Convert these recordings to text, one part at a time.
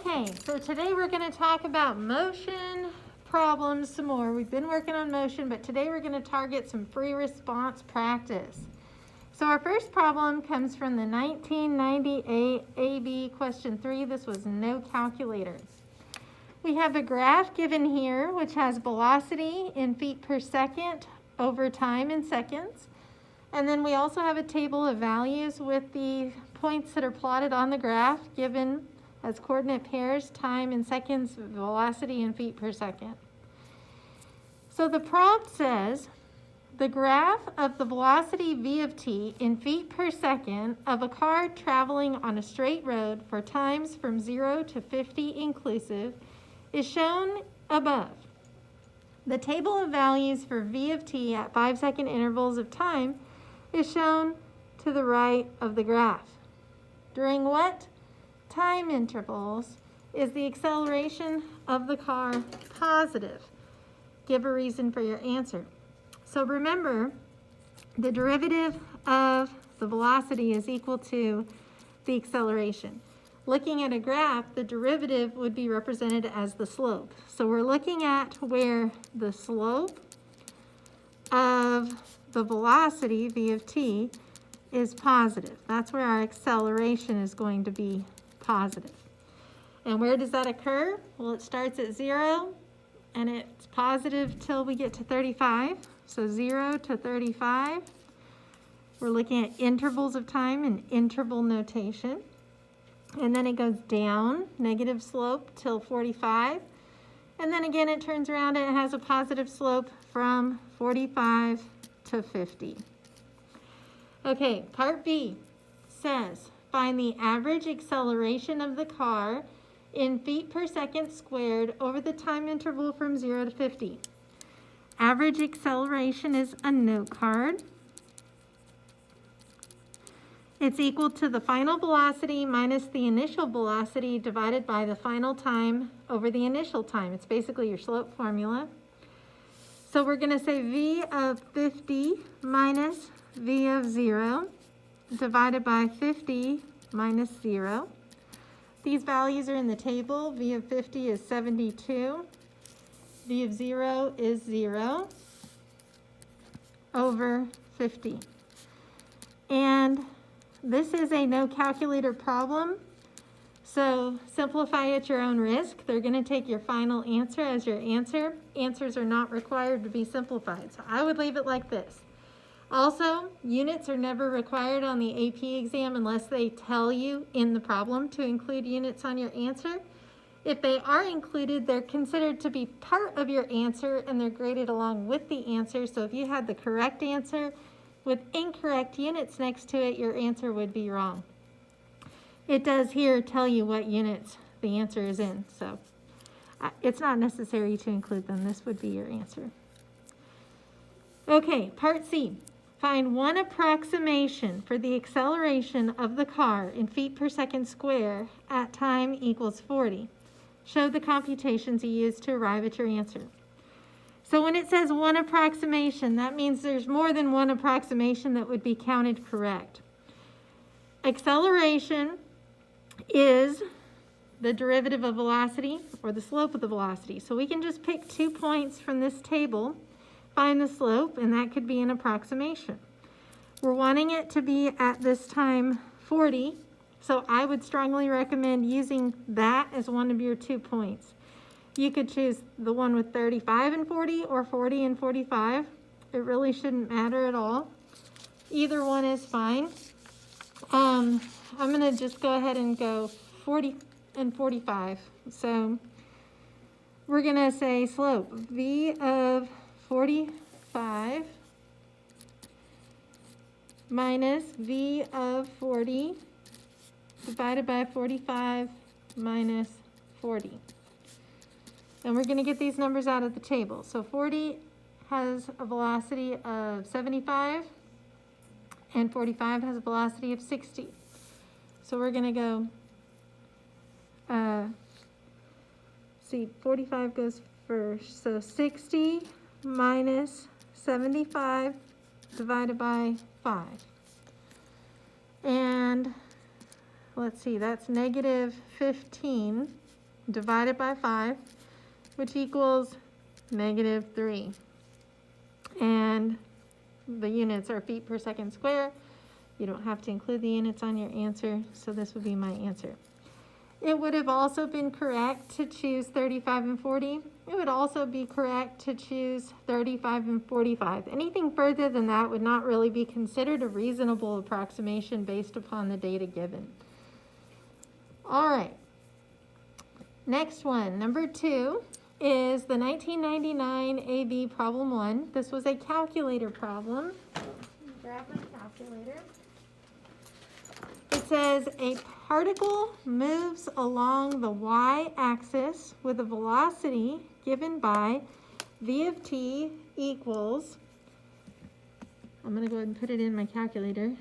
Okay, so today we're going to talk about motion problems some more. We've been working on motion, but today we're going to target some free response practice. So our first problem comes from the 1998 AB question 3. This was no calculator. We have a graph given here which has velocity in feet per second over time in seconds. And then we also have a table of values with the points that are plotted on the graph given as coordinate pairs, time in seconds, velocity in feet per second. So the prompt says, the graph of the velocity v of t in feet per second of a car traveling on a straight road for times from 0 to 50 inclusive is shown above. The table of values for v of t at 5-second intervals of time is shown to the right of the graph. During what time intervals is the acceleration of the car positive? Give a reason for your answer. So remember, the derivative of the velocity is equal to the acceleration. Looking at a graph, the derivative would be represented as the slope. So we're looking at where the slope of the velocity, v of t, is positive. That's where our acceleration is going to be positive. And where does that occur? Well, it starts at 0, and it's positive till we get to 35. So 0 to 35. We're looking at intervals of time in interval notation. And then it goes down, negative slope, till 45. And then again, it turns around and it has a positive slope from 45 to 50. Okay, part B says, find the average acceleration of the car in feet per second squared over the time interval from 0 to 50. Average acceleration is a note card. It's equal to the final velocity minus the initial velocity divided by the final time over the initial time. It's basically your slope formula. So we're going to say v of 50 minus v of 0 divided by 50 minus 0. These values are in the table. V of 50 is 72. V of 0 is 0 over 50. And this is a no calculator problem, so simplify at your own risk. They're going to take your final answer as your answer. Answers are not required to be simplified, so I would leave it like this. Also, units are never required on the AP exam unless they tell you in the problem to include units on your answer. If they are included, they're considered to be part of your answer and they're graded along with the answer. So if you had the correct answer with incorrect units next to it, your answer would be wrong. It does here tell you what units the answer is in, so it's not necessary to include them. This would be your answer. Okay, part C. Find one approximation for the acceleration of the car in feet per second square at time equals 40. Show the computations you used to arrive at your answer. So when it says one approximation, that means there's more than one approximation that would be counted correct. Acceleration is the derivative of velocity or the slope of the velocity. So we can just pick 2 points from this table, find the slope, and that could be an approximation. We're wanting it to be at this time 40, so I would strongly recommend using that as one of your 2 points. You could choose the one with 35 and 40 or 40 and 45. It really shouldn't matter at all. Either one is fine. I'm going to just go ahead and go 40 and 45. So we're going to say slope v of 45 minus v of 40 divided by 45 minus 40. And we're going to get these numbers out of the table. So 40 has a velocity of 75 and 45 has a velocity of 60. So we're going to go, 45 goes first. So 60 minus 75 divided by 5. And let's see, that's negative 15 divided by 5, which equals -3. And the units are feet per second square. You don't have to include the units on your answer, so this would be my answer. It would have also been correct to choose 35 and 40. It would also be correct to choose 35 and 45. Anything further than that would not really be considered a reasonable approximation based upon the data given. All right. Next one, number 2, is the 1999 AB problem 1. This was a calculator problem. Grab my calculator. It says a particle moves along the y-axis with a velocity given by v of t equals, I'm going to go ahead and put it in my calculator,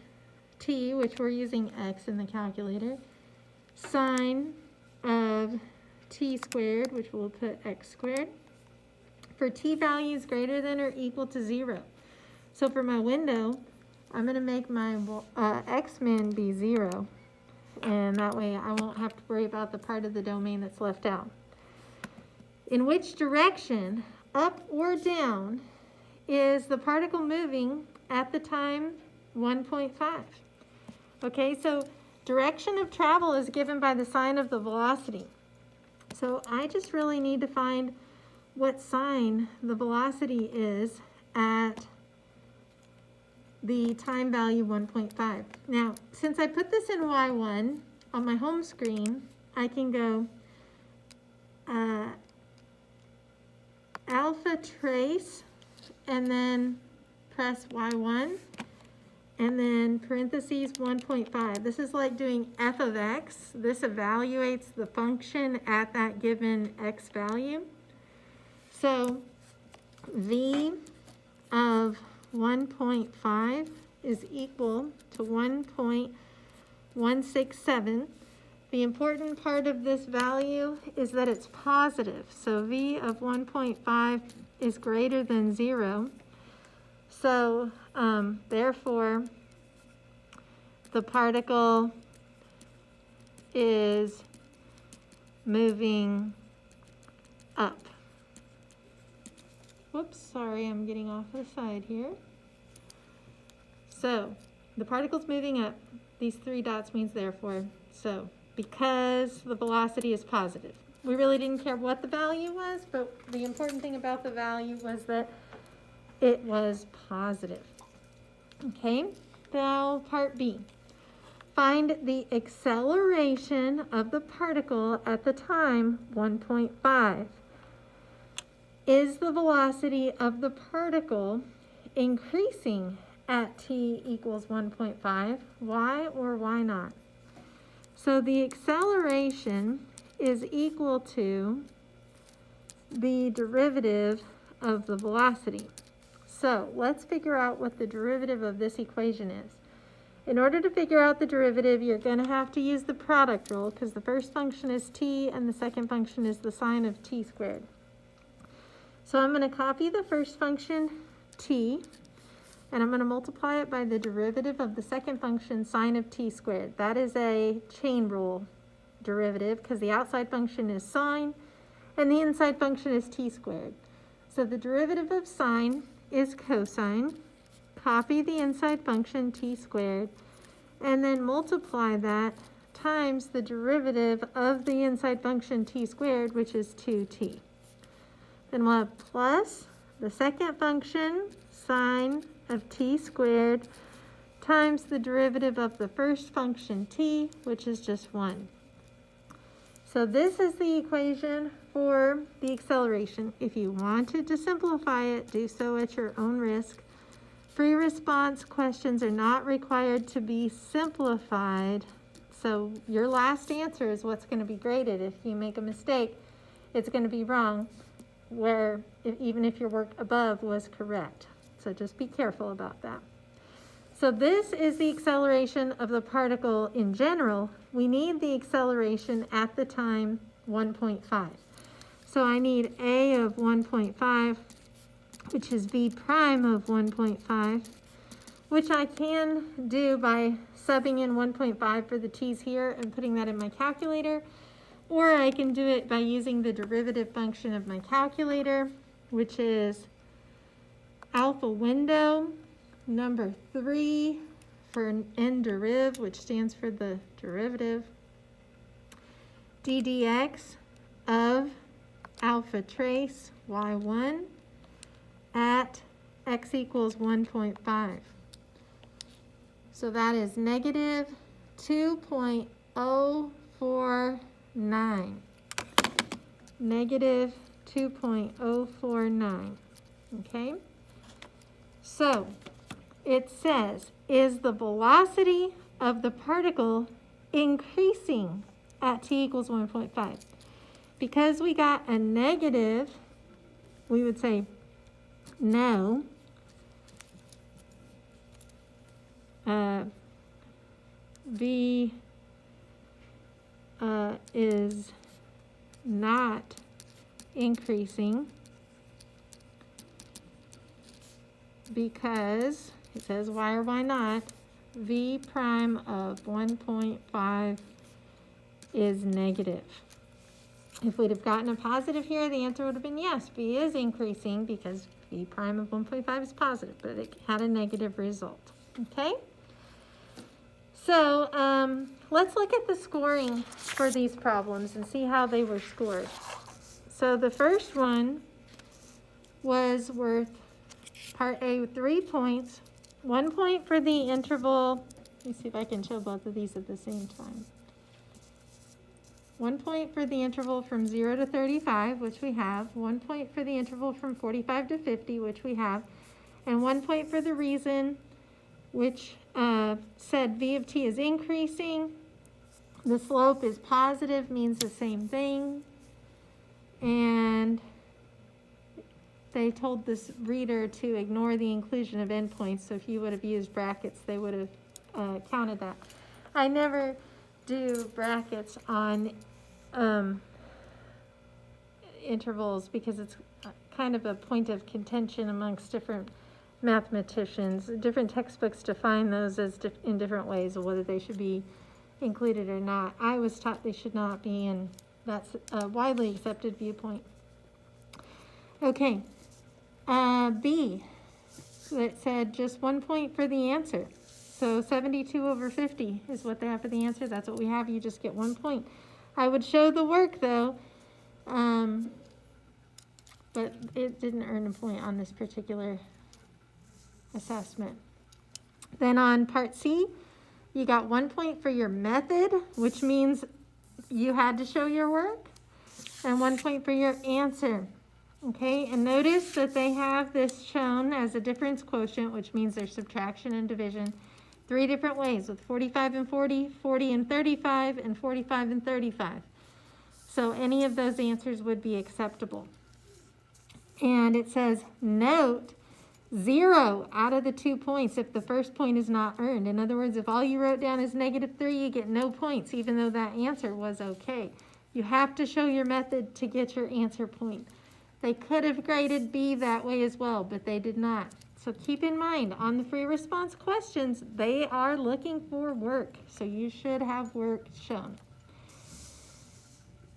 t, which we're using x in the calculator, sine of t squared, which we'll put x squared, for t values greater than or equal to 0. So for my window, I'm going to make my x-min be 0, and that way I won't have to worry about the part of the domain that's left out. In which direction, up or down, is the particle moving at the time 1.5? Okay, so direction of travel is given by the sign of the velocity. So I just really need to find what sign the velocity is at the time value 1.5. Now, since I put this in y1 on my home screen, I can go alpha trace and then press y1 and then parentheses 1.5. This is like doing f of x. This evaluates the function at that given x value. So v of 1.5 is equal to 1.167. The important part of this value is that it's positive. So v of 1.5 is greater than 0. So therefore, the particle is moving up. Whoops, sorry, I'm getting off the side here. So the particle's moving up. These 3 dots means therefore. So because the velocity is positive. We really didn't care what the value was, but the important thing about the value was that it was positive. Okay, now part B. Find the acceleration of the particle at the time 1.5. Is the velocity of the particle increasing at t equals 1.5? Why or why not? So the acceleration is equal to the derivative of the velocity. So let's figure out what the derivative of this equation is. In order to figure out the derivative, you're going to have to use the product rule because the first function is t and the second function is the sine of t squared. So I'm going to copy the first function, t, and I'm going to multiply it by the derivative of the second function, sine of t squared. That is a chain rule derivative because the outside function is sine and the inside function is t squared. So the derivative of sine is cosine. Copy the inside function, t squared, and then multiply that times the derivative of the inside function, t squared, which is 2t. Then we'll have plus the second function, sine of t squared, times the derivative of the first function, t, which is just 1. So this is the equation for the acceleration. If you wanted to simplify it, do so at your own risk. Free response questions are not required to be simplified. So your last answer is what's going to be graded. If you make a mistake, it's going to be wrong, even if your work above was correct. So just be careful about that. So this is the acceleration of the particle in general. We need the acceleration at the time 1.5. So I need a of 1.5, which is v prime of 1.5, which I can do by subbing in 1.5 for the t's here and putting that in my calculator. or I can do it by using the derivative function of my calculator, which is alpha window, number 3 for n deriv, which stands for the derivative, ddx of alpha trace y1 at x equals 1.5. So that is negative 2.049. Negative 2.049. Okay? So it says, is the velocity of the particle increasing at t equals 1.5? Because we got a negative, we would say no. V is not increasing because it says why or why not V prime of 1.5 is negative. If we'd have gotten a positive here, the answer would have been yes, V is increasing because V prime of 1.5 is positive, but it had a negative result. Okay? So let's look at the scoring for these problems and see how they were scored. So the first one was worth, part A, 3 points. 1 point for the interval. Let me see if I can show both of these at the same time. 1 point for the interval from 0 to 35, which we have. 1 point for the interval from 45 to 50, which we have. And 1 point for the reason, which said V of t is increasing. The slope is positive, means the same thing. And they told this reader to ignore the inclusion of endpoints. So if you would have used brackets, they would have counted that. I never do brackets on intervals because it's kind of a point of contention amongst different mathematicians. Different textbooks define those as in different ways of whether they should be included or not. I was taught they should not be, and that's a widely accepted viewpoint. Okay, B, that said just 1 point for the answer. So 72 over 50 is what they have for the answer. That's what we have. You just get 1 point. I would show the work though, but it didn't earn a point on this particular assessment. Then on part C, you got 1 point for your method, which means you had to show your work, and 1 point for your answer. Okay, and notice that they have this shown as a difference quotient, which means there's subtraction and division 3 different ways, with 45 and 40, 40 and 35, and 45 and 35. So any of those answers would be acceptable. And it says, note 0 out of the 2 points if the first point is not earned. In other words, if all you wrote down is -3, you get no points, even though that answer was okay. You have to show your method to get your answer point. They could have graded B that way as well, but they did not. So keep in mind, on the free response questions, they are looking for work. So you should have work shown.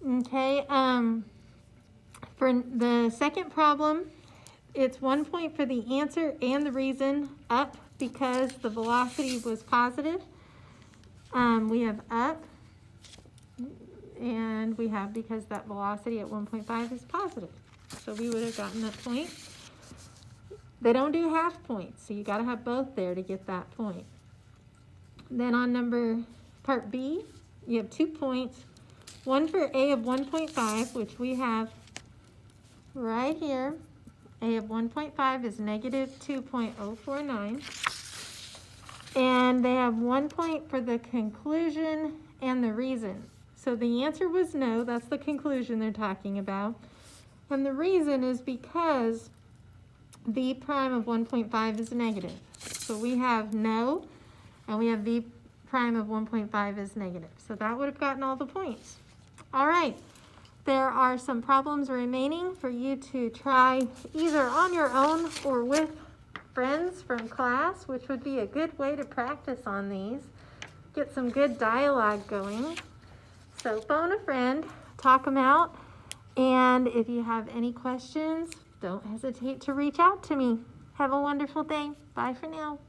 Okay, for the second problem, it's 1 point for the answer and the reason, up because the velocity was positive. We have up, and we have because that velocity at 1.5 is positive. So we would have gotten that point. They don't do half points, so you got to have both there to get that point. Then on part B, you have 2 points. One for A of 1.5, which we have right here. A of 1.5 is -2.049. And they have 1 point for the conclusion and the reason. So the answer was no, that's the conclusion they're talking about. And the reason is because V prime of 1.5 is negative. So we have no, and we have V prime of 1.5 is negative. So that would have gotten all the points. All right, there are some problems remaining for you to try either on your own or with friends from class, which would be a good way to practice on these. Get some good dialogue going. So phone a friend talk them out. And if you have any questions, don't hesitate to reach out to me. Have a wonderful day. Bye for now.